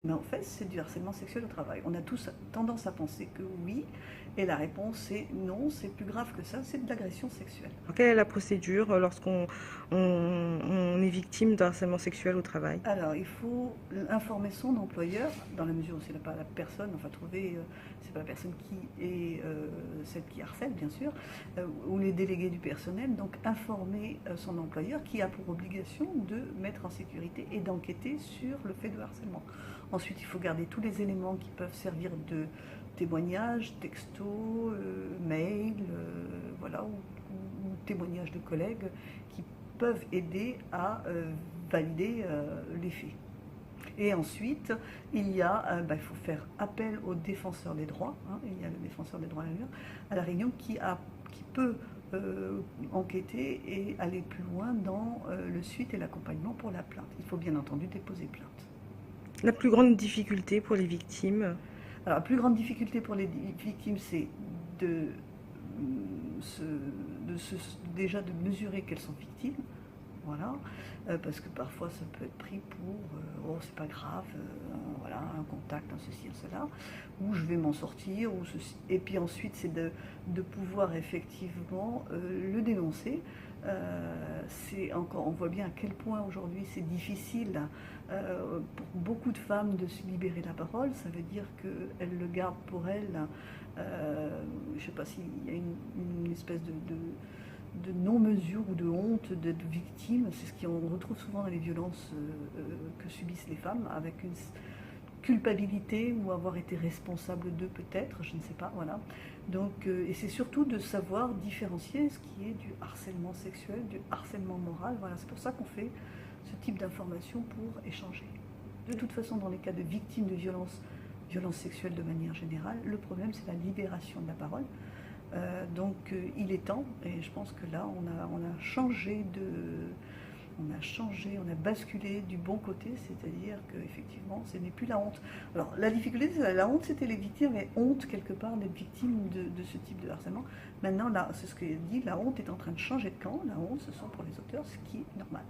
Mais en fait, c'est du harcèlement sexuel au travail. On a tous tendance à penser que oui, et la réponse est non, c'est plus grave que ça, c'est de l'agression sexuelle. Alors, quelle est la procédure lorsqu'on on est victime de harcèlement sexuel au travail? Alors, il faut informer son employeur, dans la mesure où c'est pas la personne, enfin trouver, c'est pas la personne qui est celle qui harcèle, bien sûr, ou les délégués du personnel, donc informer son employeur qui a pour obligation de mettre en sécurité et d'enquêter sur le fait de harcèlement. Ensuite, il faut garder tous les éléments qui peuvent servir de témoignages, textos, mails, voilà, ou témoignages de collègues qui peuvent aider à valider les faits. Et ensuite, il faut faire appel au défenseur des droits, hein, il y a le défenseur des droits à la Réunion qui peut enquêter et aller plus loin dans le suite et l'accompagnement pour la plainte. Il faut bien entendu déposer plainte. La plus grande difficulté pour les victimes? Alors, la plus grande difficulté pour les victimes, c'est de, se, déjà de mesurer qu'elles sont victimes. Voilà, parce que parfois ça peut être pris pour oh c'est pas grave, voilà, un contact, un ceci, un cela, ou je vais m'en sortir, ou ceci. Et puis ensuite c'est de pouvoir effectivement le dénoncer. C'est encore, on voit bien à quel point aujourd'hui c'est difficile pour beaucoup de femmes de se libérer la parole. Ça veut dire qu'elles le gardent pour elles. Je ne sais pas s'il y a une espèce de non-mesure ou de honte d'être victime. C'est ce qu'on retrouve souvent dans les violences que subissent les femmes, avec une culpabilité ou avoir été responsable d'eux peut-être, je ne sais pas, voilà. Donc, et c'est surtout de savoir différencier ce qui est du harcèlement sexuel, du harcèlement moral, voilà. C'est pour ça qu'on fait ce type d'information pour échanger. De toute façon, dans les cas de victimes de violences sexuelles de manière générale, le problème c'est la libération de la parole. Il est temps, et je pense que là on a changé on a basculé du bon côté, c'est-à-dire qu'effectivement ce n'est plus la honte. Alors la difficulté, c'est la honte, c'était les victimes avaient honte quelque part d'être victimes de ce type de harcèlement. Maintenant, là, c'est ce que dit, la honte est en train de changer de camp, la honte ce sont pour les auteurs, ce qui est normal.